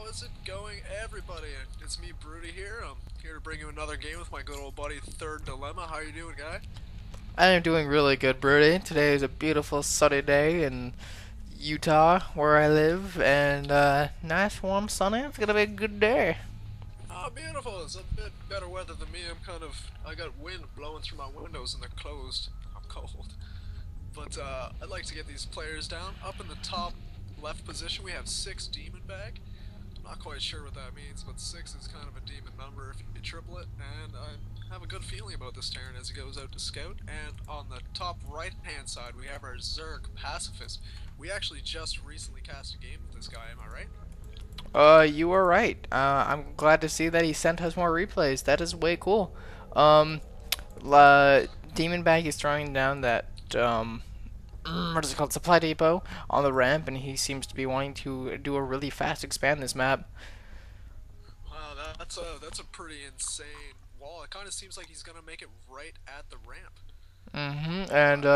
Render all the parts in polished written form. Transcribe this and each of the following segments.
How's it going, everybody? It's me, Broody here. I'm here to bring you another game with my good old buddy, Third Dilemma. How you doing, guy? I am doing really good, Birdie. Today is a beautiful sunny day in Utah, where I live, and nice warm sunny. It's gonna be a good day. Ah, beautiful. It's a bit better weather than me. I got wind blowing through my windows and they're closed. I'm cold. But, I'd like to get these players down. Up in the top left position, we have SixDemonbag. Not quite sure what that means, but 6 is kind of a demon number if you triple it, and I have a good feeling about this turn as he goes out to scout. And on the top right hand side we have our Zerg Pacifist. We actually just recently cast a game with this guy, am I right? You were right. I'm glad to see that he sent us more replays. That is way cool. Um, Demon Bag is throwing down that what is it called, supply depot on the ramp, and he seems to be wanting to do a really fast expand this map. Wow, that's a pretty insane wall. It kind of seems like he's gonna make it right at the ramp. And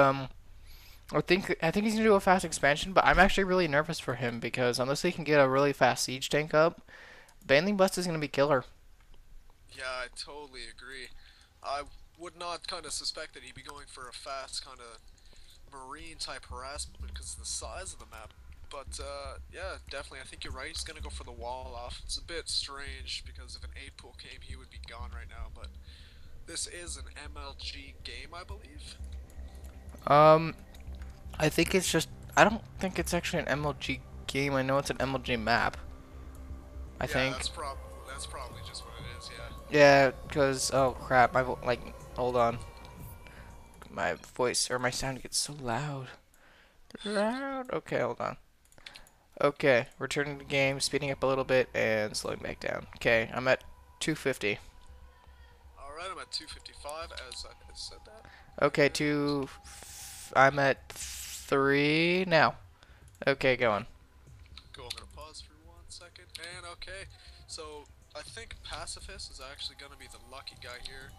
I think he's gonna do a fast expansion, but I'm actually really nervous for him because unless he can get a really fast siege tank up, Baneling Bust is gonna be killer. Yeah, I totally agree. I would not kind of suspect that he'd be going for a fast kind of marine type harassment because of the size of the map. But yeah, definitely, I think you're right. He's gonna go for the wall off. It's a bit strange because if an 8 pool came, he would be gone right now. But this is an MLG game, I believe. Um, I think it's just I don't think it's actually an MLG game. I know it's an MLG map. I Yeah, think. that's probably just what it is. Yeah. Yeah, because oh crap, like hold on, my voice or my sound gets so loud. Loud. Okay, hold on. Okay, returning to the game, speeding up a little bit and slowing back down. Okay, I'm at 250. All right, I'm at 255 as I said that. Okay, And I'm at 3 now. Okay, going. cool. I'm gonna pause for 1 second. And okay, so I think Pacifist is actually gonna be the lucky guy here.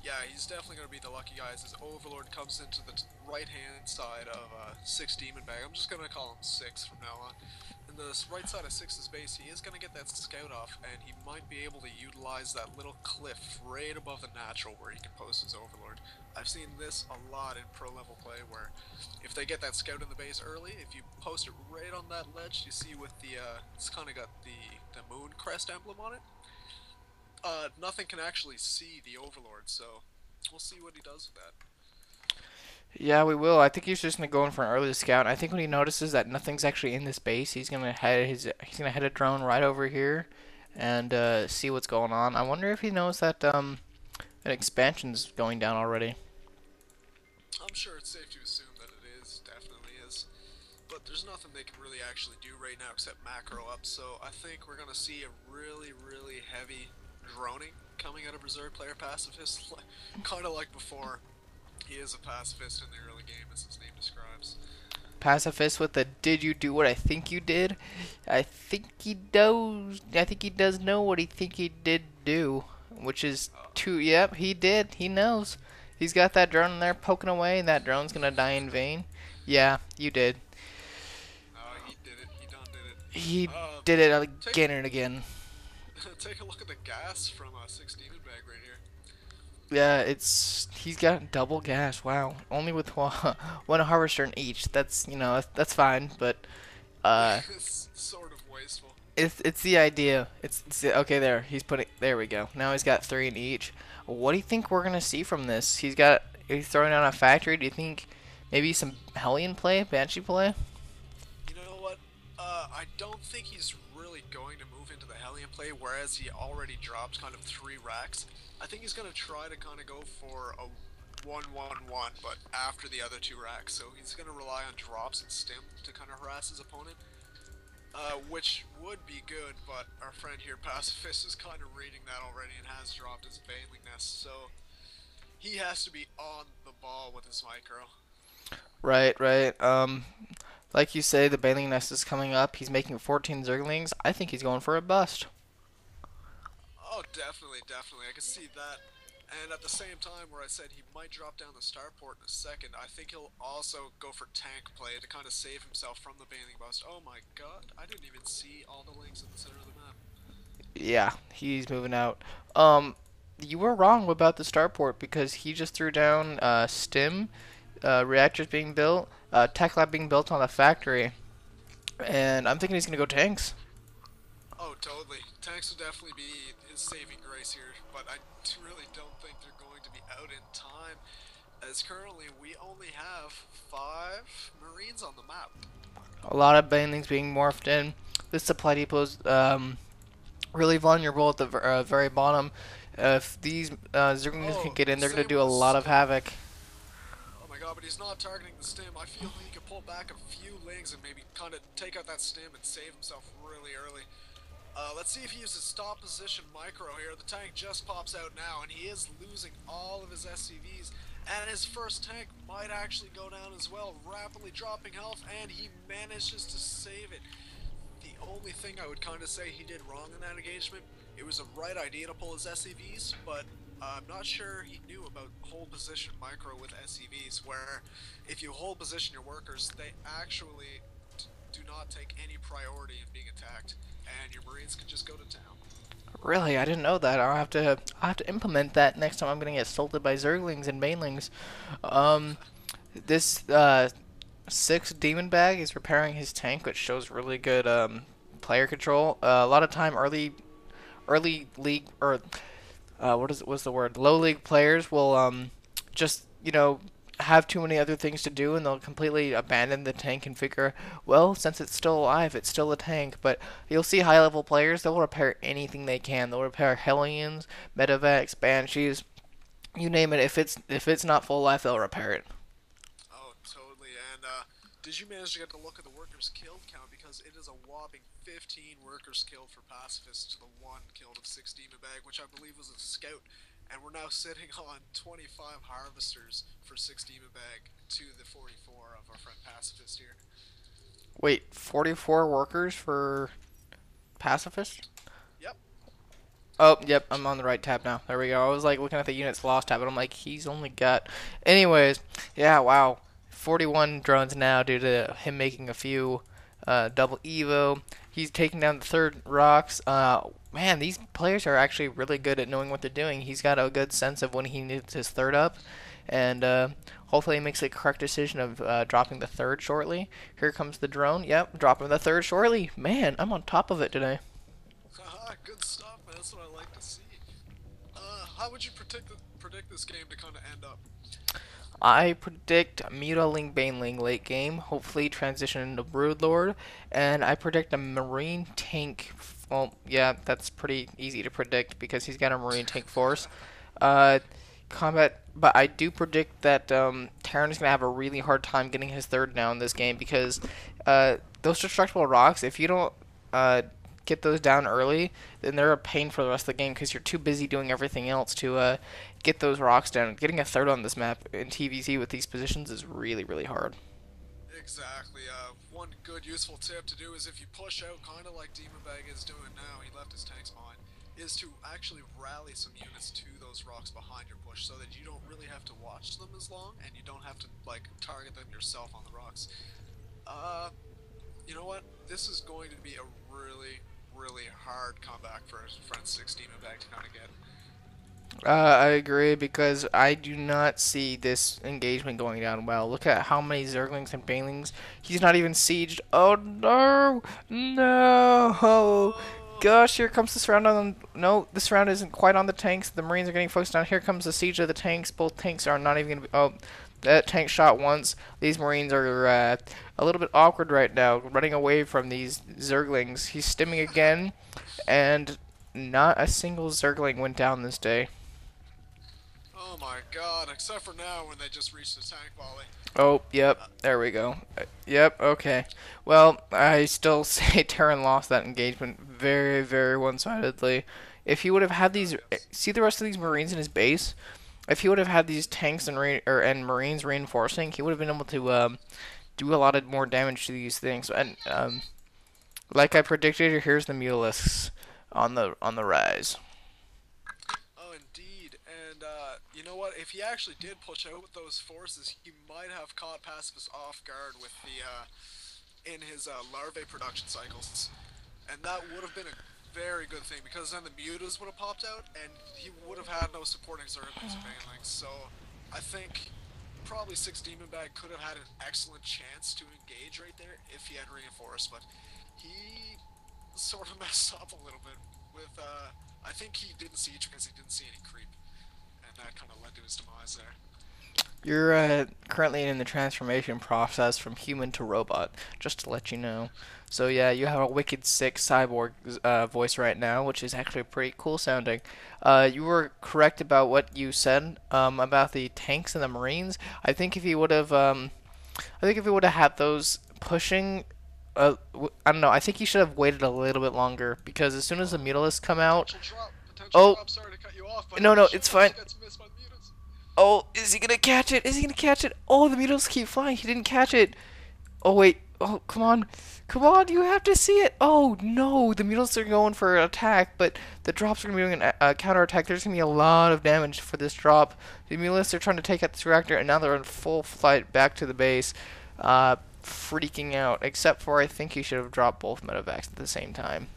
Yeah, he's definitely gonna be the lucky guy as his Overlord comes into the right hand side of SixDemonbag. I'm just gonna call him 6 from now on. In the right side of Six's base, he is gonna get that scout off, and he might be able to utilize that little cliff right above the natural where he can post his Overlord. I've seen this a lot in pro level play where if they get that scout in the base early, if you post it right on that ledge, you see with the it's kind of got the moon crest emblem on it. Nothing can actually see the Overlord, so we'll see what he does with that. Yeah, we will. I think he's just gonna go in for an early scout. I think when he notices that nothing's actually in this base, he's gonna head a drone right over here and see what's going on. I wonder if he knows that an expansion's going down already. I'm sure it's safe to assume that it is, definitely is. But there's nothing they can really actually do right now except macro up, so I think we're gonna see a really, really heavy droning coming out of Reserve Player Pacifist, kind of like before. He is a pacifist in the early game, as his name describes. Pacifist with the "Did you do what I think you did?" I think he does. I think he does know what he think he did do, which is two. Yep, he did. He knows. He's got that drone in there poking away, and that drone's gonna die in vain. Yeah, you did. He did it. He done did He it. did it Take again and again. take a look at the gas from Six Demon Bag right here. Yeah, he's got double gas. Wow, only with one harvester in each. That's fine, but uh, It's sort of wasteful. it's the idea. Okay. There we go. Now he's got three in each. What do you think we're gonna see from this? He's throwing down a factory. Do you think maybe some Hellion play, Banshee play? You know what? I don't think he's really going to move into the Hellion play, whereas he already dropped kind of 3 racks. I think he's going to try to kind of go for a 1-1-1, but after the other 2 racks. So he's going to rely on drops and stim to kind of harass his opponent, which would be good, but our friend here, Pacifist, is kind of reading that already and has dropped his Baneling Nest, so he has to be on the ball with his micro. Right, right. Like you say, the Baneling Nest is coming up. He's making 14 Zerglings. I think he's going for a bust. Oh, definitely, definitely. I can see that. And at the same time, where I said he might drop down the starport in a second, I think he'll also go for tank play to kind of save himself from the baneling bust. Oh my god, I didn't even see all the links in the center of the map. Yeah, he's moving out. Um, you were wrong about the starport because he just threw down stim, reactors being built, tech lab being built on the factory, and I'm thinking he's gonna go tanks. Oh, totally. Tanks will definitely be his saving grace here, but I really don't think they're going to be out in time, as currently we only have 5 Marines on the map. A lot of banelings being morphed in. This supply depot is really vulnerable at the very bottom. If these Zerglings can Oh, get in, they're gonna same do with a the lot of stim. havoc. Oh my god, but he's not targeting the stim. I feel he could pull back a few lings and maybe kind of take out that stim and save himself really early. Let's see if he uses stop position micro here. The tank just pops out now, and he is losing all of his SCVs. And his first tank might actually go down as well, rapidly dropping health, and he manages to save it. The only thing I would kind of say he did wrong in that engagement, it was a right idea to pull his SCVs, but I'm not sure he knew about hold position micro with SCVs, where if you hold position your workers, they actually do not take any priority in being attacked, and your Marines can just go to town. Really, I didn't know that. I'll have to implement that next time I'm gonna get assaulted by Zerglings and Banelings. Um, this SixDemonbag is repairing his tank, which shows really good player control. A lot of time early league or what's the word? Low league players will just have too many other things to do and they'll completely abandon the tank and figure, well, since it's still alive, it's still a tank. But you'll see high level players, they'll repair anything they can. They'll repair Hellions, Medivacs, Banshees, you name it. If it's not full life, they'll repair it. Oh, totally. And did you manage to get a look at the workers killed count? Because it is a whopping 15 workers killed for Pacifist to the 1 killed of SixDemonbag, which I believe was a scout. And we're now sitting on 25 harvesters for SixDemonbag to the 44 of our friend Pacifist here. Wait, 44 workers for Pacifist? Yep. Oh, yep, I'm on the right tab now. There we go. I was like looking at the units lost tab, and I'm like, he's only got. Anyways, yeah, wow. 41 drones now due to him making a few double Evo. He's taking down the third rocks. Man, these players are actually really good at knowing what they're doing. He's got a good sense of when he needs his third up, and hopefully he makes the correct decision of dropping the third shortly. Here comes the drone. Yep, dropping the third shortly. Man, I'm on top of it today. Haha, good stuff, man. That's what I like to see. How would you predict this game to kind of end up? I predict Mutaling Baneling late game, hopefully transition into Broodlord, and I predict a Marine tank. Well, yeah, that's pretty easy to predict because he's got a Marine tank force. Uh, combat, but I do predict that Terran is gonna have a really hard time getting his third down in this game because those destructible rocks, if you don't get those down early, then they're a pain for the rest of the game because you're too busy doing everything else to get those rocks down. Getting a third on this map in TVZ with these positions is really, really hard. Exactly. One good useful tip to do is if you push out, kind of like Demonbag is doing now, he left his tanks behind, is to actually rally some units to those rocks behind your push so that you don't really have to watch them as long and you don't have to like target them yourself on the rocks. Uh, you know what? This is going to be a really hard comeback for his friend SixDemonbag to kind of get. I agree because I do not see this engagement going down well. Look at how many Zerglings and Banelings. He's not even sieged. Oh no! No! No! Gosh, here comes this round on. No, this round isn't quite on the tanks. The Marines are getting focused on. Here comes the siege of the tanks. Both tanks are not even going to be. Oh, that tank shot once. These Marines are a little bit awkward right now, running away from these Zerglings. He's stimming again, and not a single Zergling went down this day. Oh my god, except for now when they just reached the tank volley. Oh, yep, there we go. Yep, okay. Well, I still say Terran lost that engagement very, very one-sidedly. If he would have had these, see the rest of these Marines in his base. If he would have had these tanks and Marines reinforcing, he would have been able to do a lot of more damage to these things. And like I predicted, here's the Mutalisks on the rise. Oh, indeed. And you know what? If he actually did push out with those forces, he might have caught Pacifist off guard with the in his larvae production cycles, and that would have been a very good thing because then the mutas would have popped out, and he would have had no supporting zerglings or banelings. So I think probably SixDemonbag could have had an excellent chance to engage right there if he had reinforced, but he sort of messed up a little bit with. I think he didn't siege because he didn't see any creep, and that kind of led to his demise there. You're currently in the transformation process from human to robot, just to let you know. So yeah, you have a wicked sick cyborg voice right now, which is actually pretty cool sounding. You were correct about what you said about the tanks and the marines. I think if you would have, I think if you would have had those pushing, I don't know. I think you should have waited a little bit longer because as soon as the mutalisks come out, Potential drop. Potential oh drop. Sorry to cut you off, but no no, shit it's also fine. gets missed by the mutants. Oh, is he gonna catch it? Is he gonna catch it? Oh, the mutalisks keep flying. He didn't catch it. Oh wait. Oh, come on. Come on, you have to see it. Oh no, the mutalisks are going for an attack, but the drops are going to be doing a counter attack. There's going to be a lot of damage for this drop. The mutalisks are trying to take out this reactor, and now they're in full flight back to the base, freaking out. Except for I think he should have dropped both medevacs at the same time.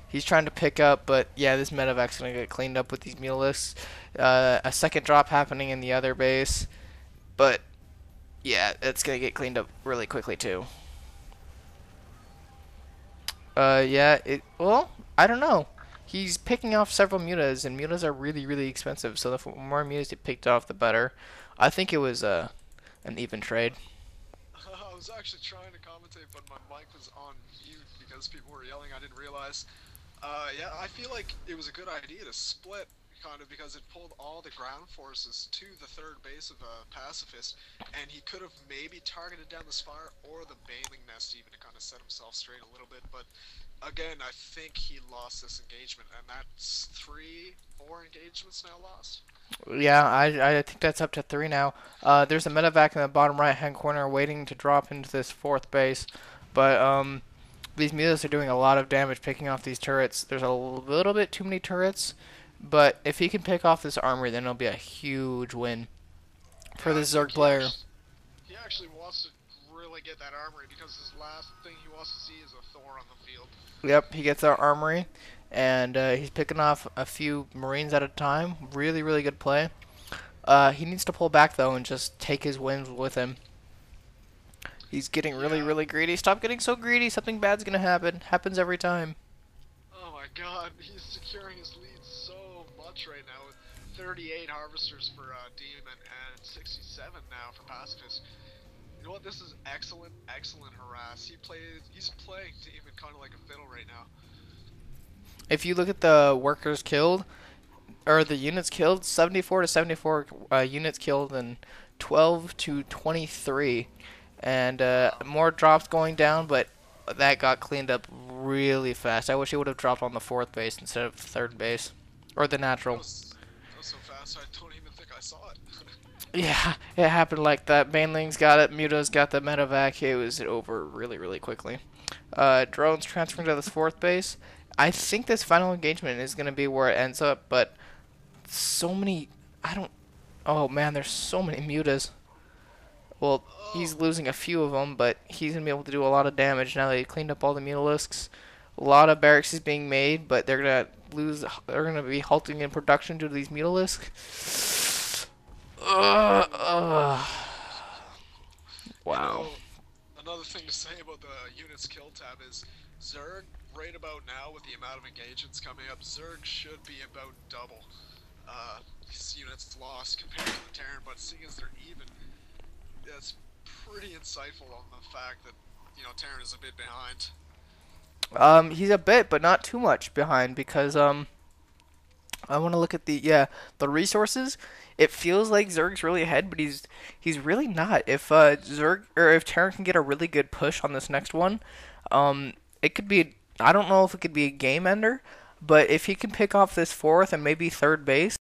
He's trying to pick up, but yeah, this medevac's going to get cleaned up with these mutalisks. A second drop happening in the other base, but yeah, it's gonna get cleaned up really quickly too. Yeah, well, I don't know. He's picking off several mutas, and mutas are really, really expensive. So the more mutas he picked off, the better. I think it was an even trade. I was actually trying to commentate, but my mic was on mute because people were yelling. I didn't realize. Yeah, I feel like it was a good idea to split, kind of, because it pulled all the ground forces to the third base of Pacifist, and he could have maybe targeted down the spire or the Baneling Nest even to kind of set himself straight a little bit, but again, I think he lost this engagement, and that's 4 engagements now lost. Yeah, I think that's up to 3 now. There's a medevac in the bottom right-hand corner waiting to drop into this fourth base, but these mutas are doing a lot of damage picking off these turrets. There's a little bit too many turrets, but if he can pick off this armory, then it'll be a huge win for Yeah, I this think Zerg player. he actually wants to really get that armory because his last thing he wants to see is a Thor on the field. Yep, he gets our armory, and he's picking off a few marines at a time. Really, really good play. He needs to pull back, though, and just take his wins with him. He's getting really, Yeah. really greedy. Stop getting so greedy. Something bad's going to happen. Happens every time. Oh my god, he's securing his lead so much right now with 38 harvesters for Demon and 67 now for Pacifist. You know what? This is excellent, excellent harass. He's playing Demon kind of like a fiddle right now. If you look at the workers killed, or the units killed, 74 to 74 units killed, and 12 to 23. And more drops going down, but that got cleaned up really fast. I wish it would have dropped on the fourth base instead of third base, or the natural. That was so fast, I don't even think I saw it. Yeah, it happened like that. Banelings got it, Mutas got the medevac. It was over really, really quickly. Drones transferring to this fourth base. I think this final engagement is going to be where it ends up, but so many... I don't... Oh, man, there's so many Mutas. Well, he's losing a few of them, but he's going to be able to do a lot of damage now that he cleaned up all the mutalisks. A lot of barracks is being made, but they're going to lose... They're going to be halting in production due to these mutalisks. Wow. You know, another thing to say about the units kill tab is Zerg, right about now with the amount of engagements coming up, Zerg should be about double his units lost compared to the Terran, but seeing as they're even, that's pretty insightful on the fact that, you know, Terran is a bit behind. He's a bit, but not too much behind because I want to look at the resources. It feels like Zerg's really ahead, but he's really not. If Zerg or if Terran can get a really good push on this next one, it could be. I don't know if it could be a game ender, but if he can pick off this fourth and maybe third base.